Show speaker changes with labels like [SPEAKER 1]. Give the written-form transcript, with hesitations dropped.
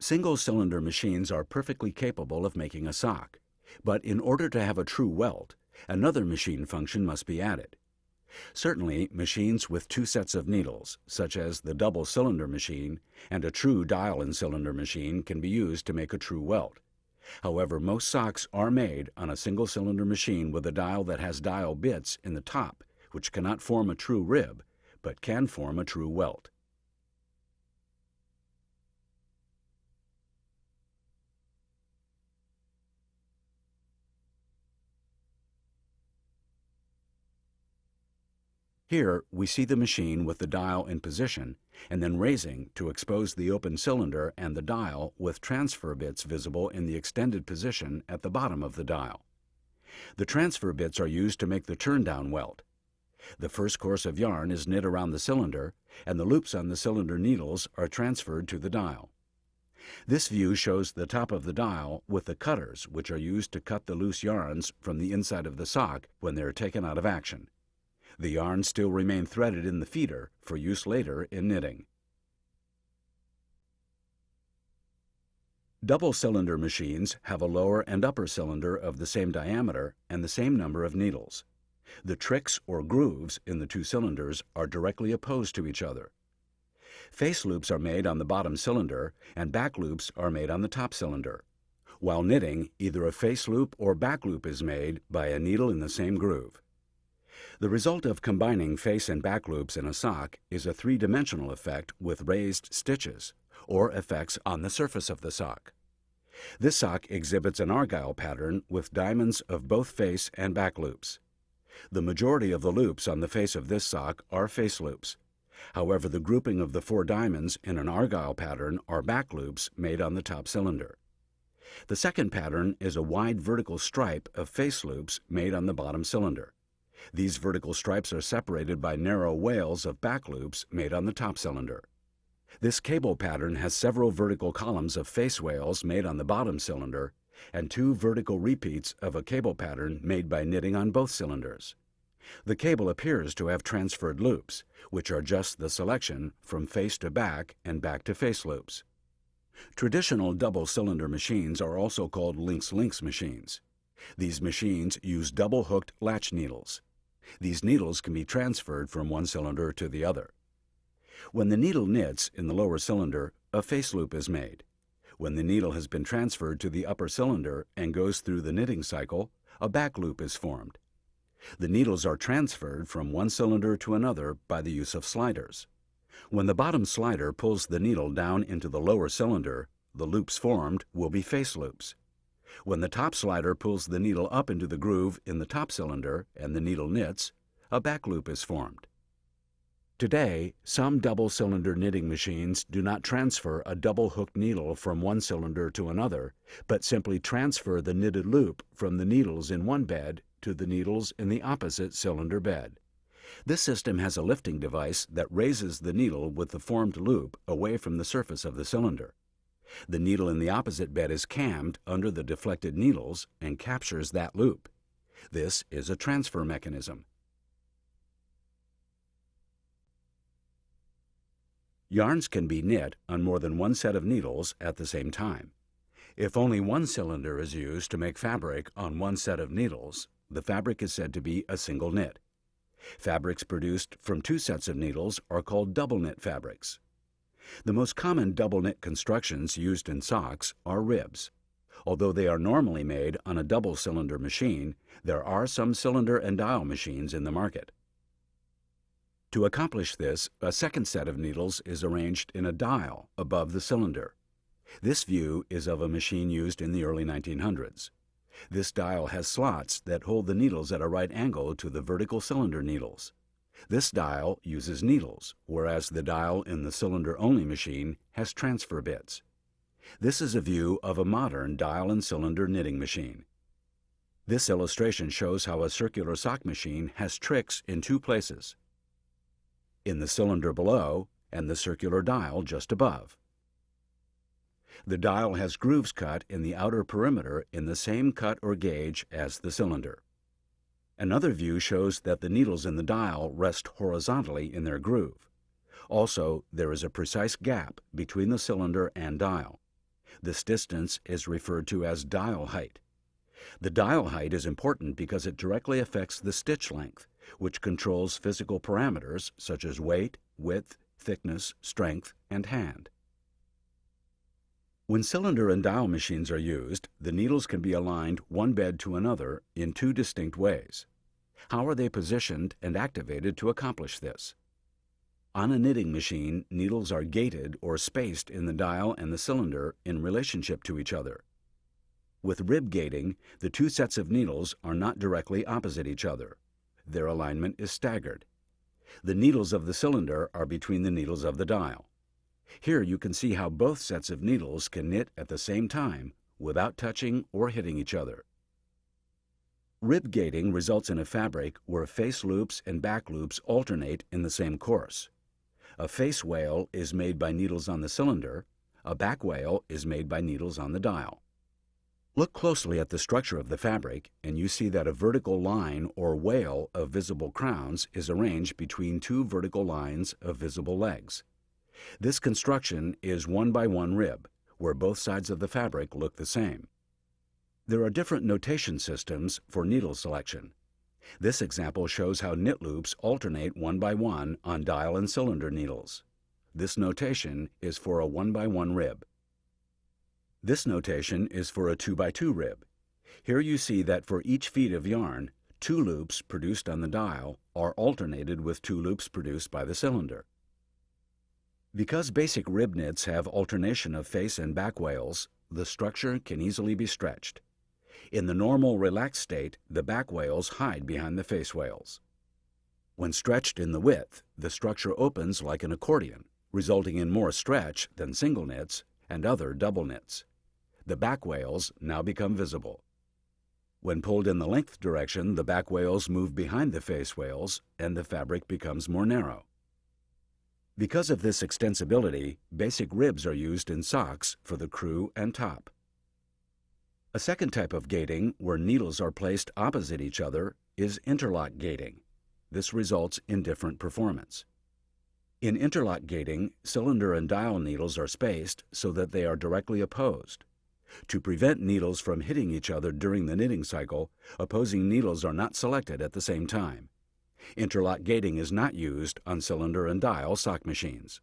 [SPEAKER 1] Single-cylinder machines are perfectly capable of making a sock, but in order to have a true welt, another machine function must be added. Certainly, machines with two sets of needles, such as the double-cylinder machine and a true dial-and-cylinder machine, can be used to make a true welt. However, most socks are made on a single-cylinder machine with a dial that has dial bits in the top, which cannot form a true rib, but can form a true welt. Here, we see the machine with the dial in position and then raising to expose the open cylinder and the dial with transfer bits visible in the extended position at the bottom of the dial. The transfer bits are used to make the turn-down welt. The first course of yarn is knit around the cylinder, and the loops on the cylinder needles are transferred to the dial. This view shows the top of the dial with the cutters, which are used to cut the loose yarns from the inside of the sock when they are taken out of action. The yarns still remain threaded in the feeder for use later in knitting. Double-cylinder machines have a lower and upper cylinder of the same diameter and the same number of needles. The tricks or grooves in the two cylinders are directly opposed to each other. Face loops are made on the bottom cylinder and back loops are made on the top cylinder. While knitting, either a face loop or back loop is made by a needle in the same groove. The result of combining face and back loops in a sock is a three-dimensional effect with raised stitches, or effects on the surface of the sock. This sock exhibits an argyle pattern with diamonds of both face and back loops. The majority of the loops on the face of this sock are face loops. However, the grouping of the four diamonds in an argyle pattern are back loops made on the top cylinder. The second pattern is a wide vertical stripe of face loops made on the bottom cylinder. These vertical stripes are separated by narrow wales of back loops made on the top cylinder. This cable pattern has several vertical columns of face wales made on the bottom cylinder and two vertical repeats of a cable pattern made by knitting on both cylinders. The cable appears to have transferred loops, which are just the selection from face to back and back to face loops. Traditional double-cylinder machines are also called Linx machines. These machines use double-hooked latch needles. These needles can be transferred from one cylinder to the other. When the needle knits in the lower cylinder, a face loop is made. When the needle has been transferred to the upper cylinder and goes through the knitting cycle, a back loop is formed. The needles are transferred from one cylinder to another by the use of sliders. When the bottom slider pulls the needle down into the lower cylinder, the loops formed will be face loops. When the top slider pulls the needle up into the groove in the top cylinder and the needle knits, a back loop is formed. Today, some double-cylinder knitting machines do not transfer a double-hooked needle from one cylinder to another, but simply transfer the knitted loop from the needles in one bed to the needles in the opposite cylinder bed. This system has a lifting device that raises the needle with the formed loop away from the surface of the cylinder. The needle in the opposite bed is cammed under the deflected needles and captures that loop. This is a transfer mechanism. Yarns can be knit on more than one set of needles at the same time. If only one cylinder is used to make fabric on one set of needles, the fabric is said to be a single knit. Fabrics produced from two sets of needles are called double knit fabrics. The most common double knit constructions used in socks are ribs. Although they are normally made on a double-cylinder machine, there are some cylinder and dial machines in the market. To accomplish this, a second set of needles is arranged in a dial above the cylinder. This view is of a machine used in the early 1900s. This dial has slots that hold the needles at a right angle to the vertical cylinder needles. This dial uses needles, whereas the dial in the cylinder-only machine has transfer bits. This is a view of a modern dial and cylinder knitting machine. This illustration shows how a circular sock machine has tricks in two places: in the cylinder below and the circular dial just above. The dial has grooves cut in the outer perimeter in the same cut or gauge as the cylinder. Another view shows that the needles in the dial rest horizontally in their groove. Also, there is a precise gap between the cylinder and dial. This distance is referred to as dial height. The dial height is important because it directly affects the stitch length, which controls physical parameters such as weight, width, thickness, strength, and hand. When cylinder and dial machines are used, the needles can be aligned one bed to another in two distinct ways. How are they positioned and activated to accomplish this? On a knitting machine, needles are gated or spaced in the dial and the cylinder in relationship to each other. With rib gating, the two sets of needles are not directly opposite each other. Their alignment is staggered. The needles of the cylinder are between the needles of the dial. Here you can see how both sets of needles can knit at the same time without touching or hitting each other. Rib gating results in a fabric where face loops and back loops alternate in the same course. A face wale is made by needles on the cylinder, a back wale is made by needles on the dial. Look closely at the structure of the fabric and you see that a vertical line or wale of visible crowns is arranged between two vertical lines of visible legs. This construction is 1-by-1 rib, where both sides of the fabric look the same. There are different notation systems for needle selection. This example shows how knit loops alternate 1-by-1 on dial and cylinder needles. This notation is for a 1-by-1 rib. This notation is for a 2-by-2 rib. Here you see that for each feet of yarn, 2 loops produced on the dial are alternated with 2 loops produced by the cylinder. Because basic rib knits have alternation of face and back wales, the structure can easily be stretched. In the normal relaxed state, the back wales hide behind the face wales. When stretched in the width, the structure opens like an accordion, resulting in more stretch than single knits and other double knits. The back wales now become visible. When pulled in the length direction, the back wales move behind the face wales and the fabric becomes more narrow. Because of this extensibility, basic ribs are used in socks for the crew and top. A second type of gating, where needles are placed opposite each other, is interlock gating. This results in different performance. In interlock gating, cylinder and dial needles are spaced so that they are directly opposed. To prevent needles from hitting each other during the knitting cycle, opposing needles are not selected at the same time. Interlock gating is not used on cylinder and dial sock machines.